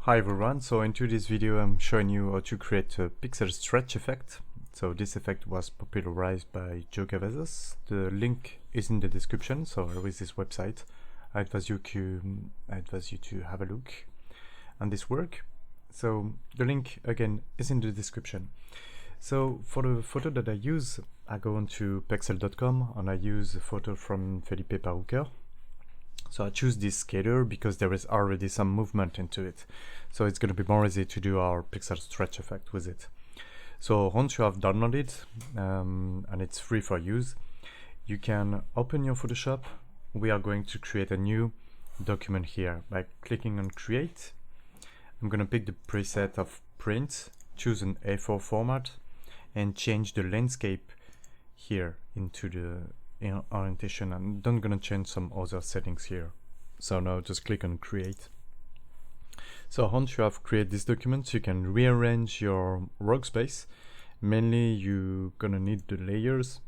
Hi everyone, so into this video I'm showing you how to create a pixel stretch effect. So this effect was popularized by Joe Cavazos. The link is in the description, so with this website I advise you to have a look on this work. So the link again is in the description. So for the photo that I use, I go onto pexel.com and I use a photo from Felipe Parucker. So I choose this scaler because there is already some movement into it. So it's going to be more easy to do our pixel stretch effect with it. So once you have downloaded and it's free for use, you can open your Photoshop. We are going to create a new document here by clicking on create. I'm going to pick the preset of print, choose an A4 format and change the landscape here into the orientation. I'm then gonna change some other settings here. So now just click on create. So once you have created this document, you can rearrange your workspace. Mainly you're gonna need the layers,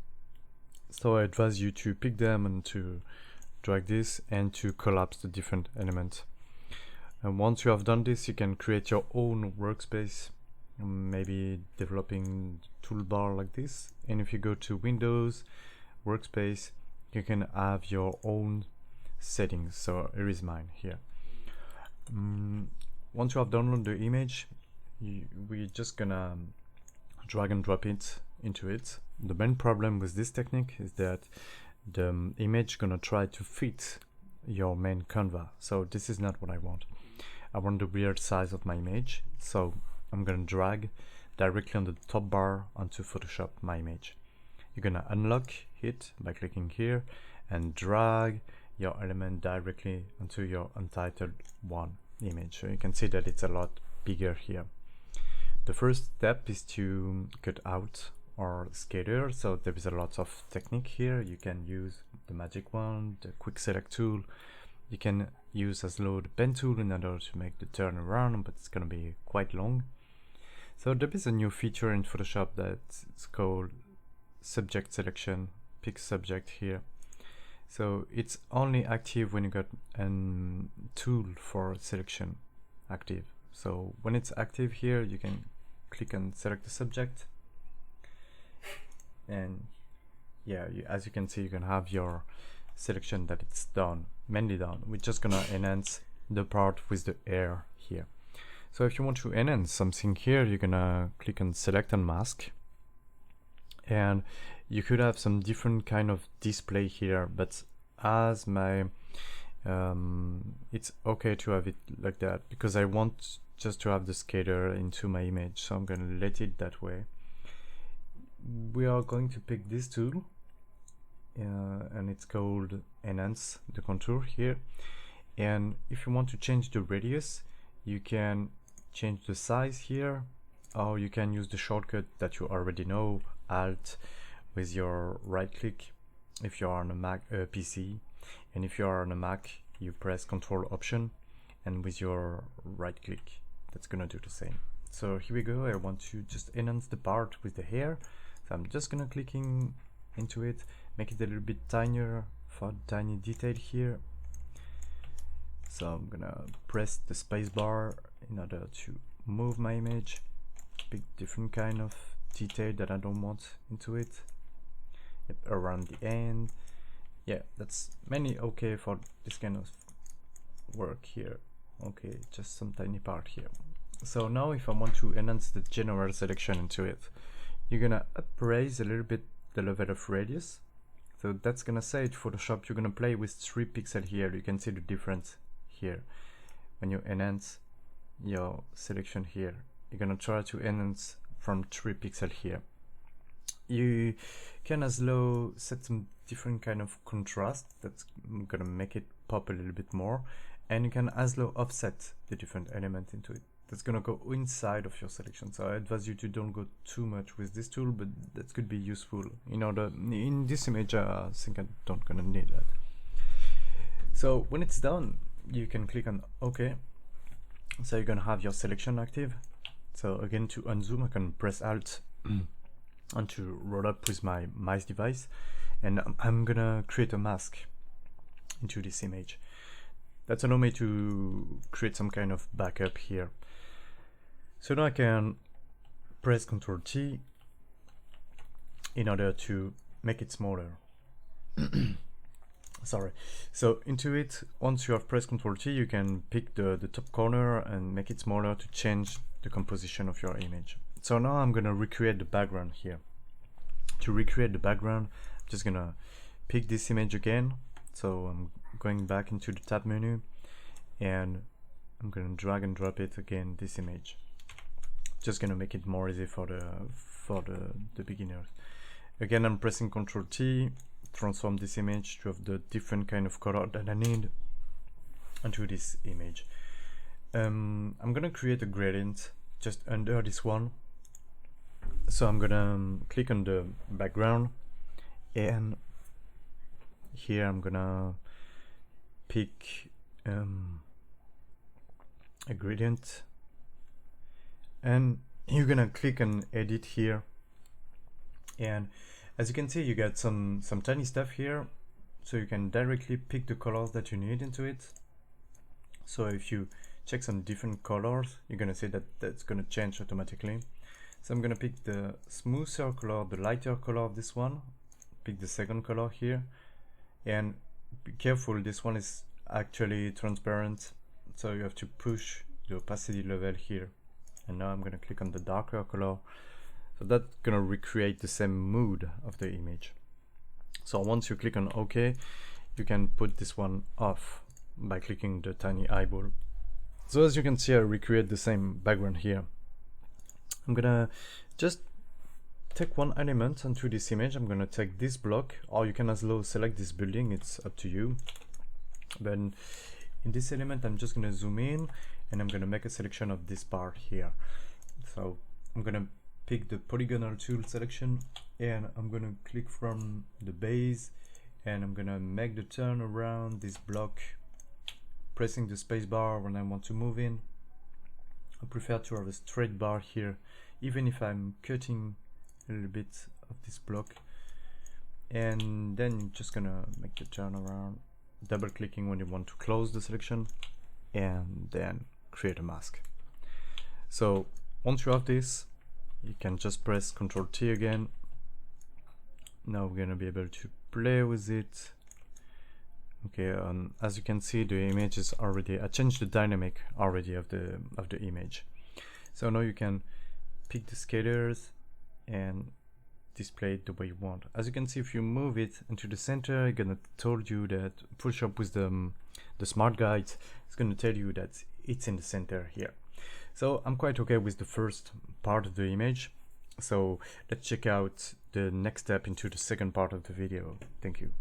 so I advise you to pick them and to drag this and to collapse the different elements. And once you have done this, you can create your own workspace, maybe developing toolbar like this. And if you go to Windows Workspace, you can have your own settings. So here is mine here. Once you have downloaded the image, we're just gonna drag and drop it into it. The main problem with this technique is that the image gonna try to fit your main canvas. So this is not what I want. I want the weird size of my image. So I'm gonna drag directly on the top bar onto Photoshop my image. You're gonna unlock it by clicking here and drag your element directly onto your untitled one image. So you can see that it's a lot bigger here. The first step is to cut out our scaler. So there is a lot of technique here. You can use the magic wand, the quick select tool. You can use as low the pen tool in order to make the turn around, but it's gonna be quite long. So there is a new feature in Photoshop that's called subject selection. Pick subject here. So it's only active when you got a tool for selection active. So when it's active here, you can click and select the subject, and yeah, as you can see, you can have your selection that it's done, mainly done. We're just gonna enhance the part with the air here. So if you want to enhance something here, you're gonna click on select and mask, and you could have some different kind of display here, but as my it's okay to have it like that because I want just to have the scaler into my image, so I'm gonna let it that way. We are going to pick this tool and it's called enhance the contour here, and if you want to change the radius, you can change the size here, or you can use the shortcut that you already know, Alt with your right click if you're on a Mac PC, and if you're on a Mac you press Control Option, and with your right click that's gonna do the same. So here we go. I want to just enhance the part with the hair, so I'm just gonna clicking into it, make it a little bit tinier for tiny detail here. So I'm gonna press the space bar in order to move my image, pick different kind of detail that I don't want into it. Yep, around the end. Yeah, that's mainly okay for this kind of work here. Okay, just some tiny part here. So now if I want to enhance the general selection into it, you're gonna upraise a little bit the level of radius. So that's gonna say to Photoshop you're gonna play with 3 pixels here. You can see the difference here. When you enhance your selection here, you're gonna try to enhance from 3 pixels here. You can as low set some different kind of contrast that's gonna make it pop a little bit more, and you can as low offset the different element into it. That's gonna go inside of your selection. So I advise you to don't go too much with this tool, but that could be useful in this image. I think I don't gonna need that. So when it's done, you can click on OK. So you're gonna have your selection active. So again, to unzoom, I can press Alt and to roll up with my mouse device, and I'm gonna create a mask into this image. That's allowed me to create some kind of backup here. So now I can press Ctrl T in order to make it smaller. Sorry. So into it, once you have pressed Ctrl T, you can pick the top corner and make it smaller to change the composition of your image. So now I'm gonna recreate the background here. To recreate the background, I'm just gonna pick this image again. So I'm going back into the tab menu and I'm gonna drag and drop it again, this image. Just gonna make it more easy for the beginners. Again, I'm pressing Ctrl T, transform this image to have the different kind of color that I need onto this image. I'm gonna create a gradient just under this one. So I'm gonna click on the background and here I'm gonna pick a gradient, and you're gonna click on edit here, and as you can see you got some tiny stuff here, so you can directly pick the colors that you need into it. So if you check some different colors, you're gonna see that that's gonna change automatically. So I'm gonna pick the smoother color, the lighter color of this one, pick the second color here, and be careful, this one is actually transparent, so you have to push the opacity level here. And now I'm gonna click on the darker color, so that's gonna recreate the same mood of the image. So once you click on OK, you can put this one off by clicking the tiny eyeball. So as you can see, I recreate the same background here. I'm gonna just take one element onto this image. I'm gonna take this block, or you can as well select this building, it's up to you. But in this element, I'm just gonna zoom in and I'm gonna make a selection of this part here. So I'm gonna pick the polygonal tool selection and I'm gonna click from the base and I'm gonna make the turn around this block, pressing the space bar when I want to move in. I prefer to have a straight bar here, even if I'm cutting a little bit of this block. And then you're just gonna make the turn around, double clicking when you want to close the selection, and then create a mask. So once you have this, you can just press Ctrl T again. Now we're gonna be able to play with it. Okay, as you can see, the image is already, I changed the dynamic already of the image. So now you can pick the scalars and display it the way you want. As you can see, if you move it into the center, it's gonna told you that Photoshop with the smart guides, it's gonna tell you that it's in the center here. So I'm quite okay with the first part of the image. So let's check out the next step into the second part of the video. Thank you.